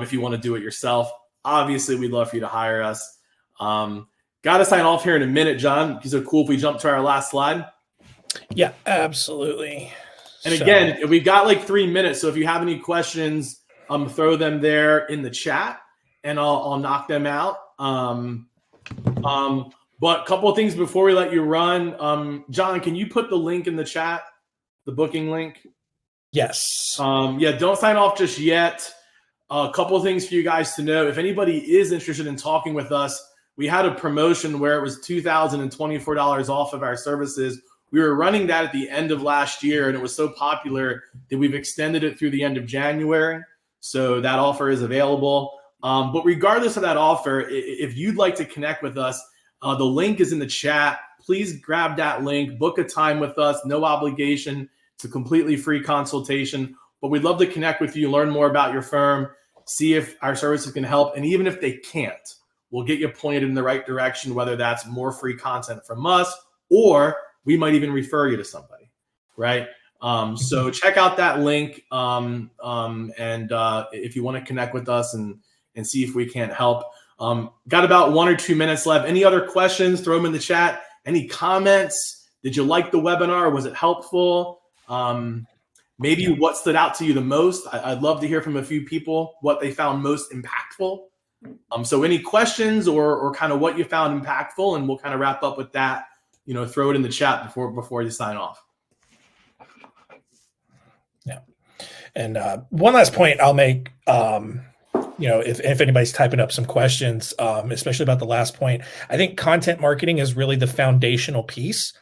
if you want to do it yourself. Obviously, we'd love for you to hire us. Got to sign off here in a minute, John. Is it cool if we jump to our last slide? Yeah, absolutely. And again, we got like 3 minutes. So if you have any questions, throw them there in the chat and I'll knock them out. But a couple of things before we let you run. John, can you put the link in the chat, the booking link? Yes. Yeah, don't sign off just yet. A couple of things for you guys to know. If anybody is interested in talking with us, we had a promotion where it was $2,024 off of our services. We were running that at the end of last year, and it was so popular that we've extended it through the end of January. So that offer is available. But regardless of that offer, if you'd like to connect with us, the link is in the chat. Please grab that link, book a time with us, no obligation. It's a completely free consultation. But we'd love to connect with you, learn more about your firm, see if our services can help. And even if they can't, we'll get you pointed in the right direction, whether that's more free content from us or we might even refer you to somebody, right? So check out that link. If you want to connect with us and see if we can't help. Got about 1 or 2 minutes left. Any other questions? Throw them in the chat. Any comments? Did you like the webinar? Was it helpful? Maybe what stood out to you the most? I'd love to hear from a few people what they found most impactful. So any questions or kind of what you found impactful, and we'll kind of wrap up with that. Throw it in the chat before you sign off. Yeah. And one last point I'll make, if anybody's typing up some questions, especially about the last point, I think content marketing is really the foundational piece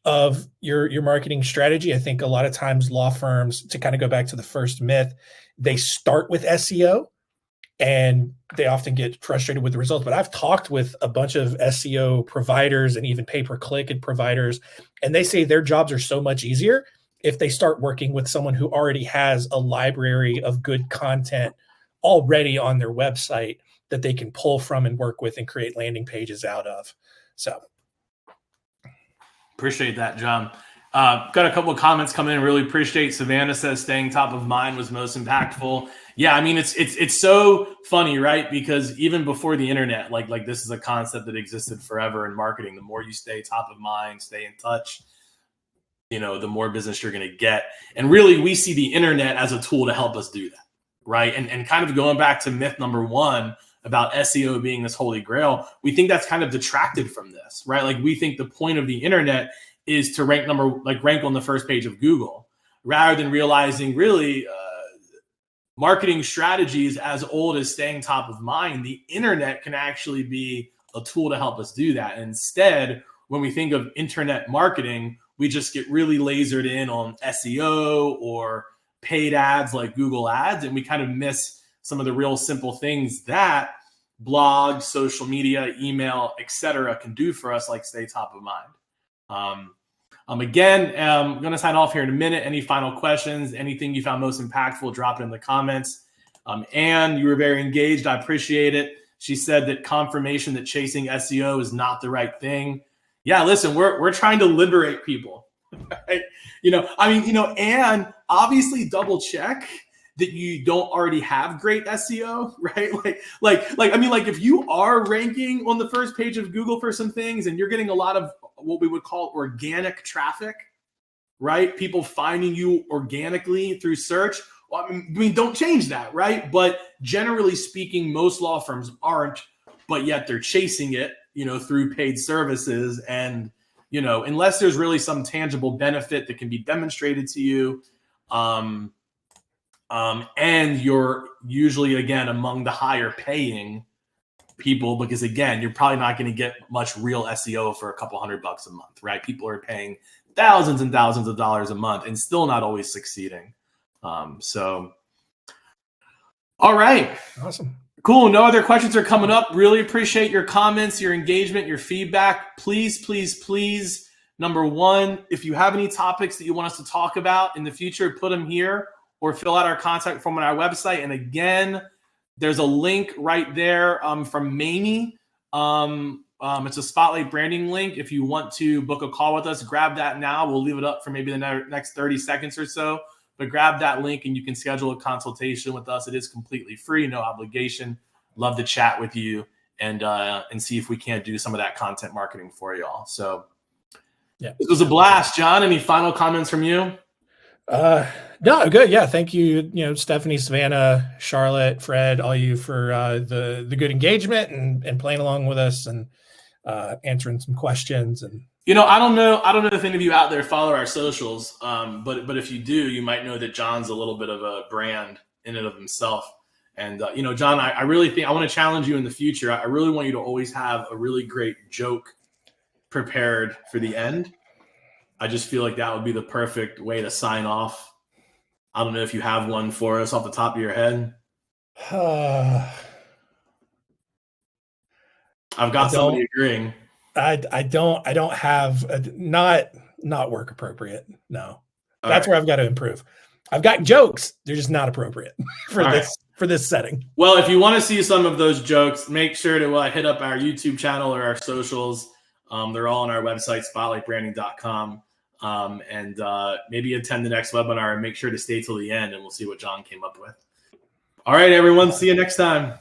of your marketing strategy. I think a lot of times law firms, to kind of go back to the first myth, they start with SEO and they often get frustrated with the results. But I've talked with a bunch of SEO providers and even pay-per-click providers, and they say their jobs are so much easier if they start working with someone who already has a library of good content already on their website that they can pull from and work with and create landing pages out of. So appreciate that, John. Got a couple of comments coming in. Really appreciate. Savannah says staying top of mind was most impactful. Yeah, I mean, it's so funny, right? Because even before the internet, like this is a concept that existed forever in marketing. The more you stay top of mind, stay in touch, the more business you're going to get. And really, we see the internet as a tool to help us do that, right? And kind of going back to myth number 1 about SEO being this holy grail, we think that's kind of detracted from this, right? Like we think the point of the internet is to rank on the first page of Google, rather than realizing really marketing strategies as old as staying top of mind. The internet can actually be a tool to help us do that. Instead, when we think of internet marketing, we just get really lasered in on SEO or paid ads like Google ads, and we kind of miss some of the real simple things that blogs, social media, email, etc. can do for us, like stay top of mind. Again, I'm going to sign off here in a minute. Any final questions? Anything you found most impactful, drop it in the comments. Anne, you were very engaged. I appreciate it. She said that confirmation that chasing SEO is not the right thing. Yeah, listen, we're trying to liberate people. Right? Anne, obviously double check that you don't already have great SEO, right? Like if you are ranking on the first page of Google for some things and you're getting a lot of what we would call organic traffic, right? People finding you organically through search. Well, I mean, don't change that, right? But generally speaking, most law firms aren't, but yet they're chasing it, through paid services. And, unless there's really some tangible benefit that can be demonstrated to you, and you're usually, again, among the higher paying people, because again, you're probably not going to get much real SEO for a couple $100 a month, right? People are paying thousands and thousands of dollars a month and still not always succeeding. All right. Awesome. Cool. No other questions are coming up. Really appreciate your comments, your engagement, your feedback. Please, please, please. Number 1, if you have any topics that you want us to talk about in the future, put them here or fill out our contact form on our website. And again, there's a link right there from Mamie. It's a Spotlight branding link. If you want to book a call with us, grab that now. We'll leave it up for maybe the next 30 seconds or so. But grab that link and you can schedule a consultation with us. It is completely free, no obligation. Love to chat with you and see if we can't do some of that content marketing for y'all. So yeah, it was a blast. John, any final comments from you? No, good. Yeah. Thank you. Stephanie, Savannah, Charlotte, Fred, all you for the good engagement and playing along with us and answering some questions. And I don't know if any of you out there follow our socials, but if you do, you might know that John's a little bit of a brand in and of himself. And John, I really think I want to challenge you in the future. I really want you to always have a really great joke prepared for the end. I just feel like that would be the perfect way to sign off. I don't know if you have one for us off the top of your head. I've got somebody agreeing. I don't have not work appropriate. No, that's where I've got to improve. I've got jokes. They're just not appropriate for this setting. Well, if you want to see some of those jokes, make sure to hit up our YouTube channel or our socials. They're all on our website, spotlightbranding.com. And maybe attend the next webinar and make sure to stay till the end, and we'll see what John came up with. All right, everyone. See you next time.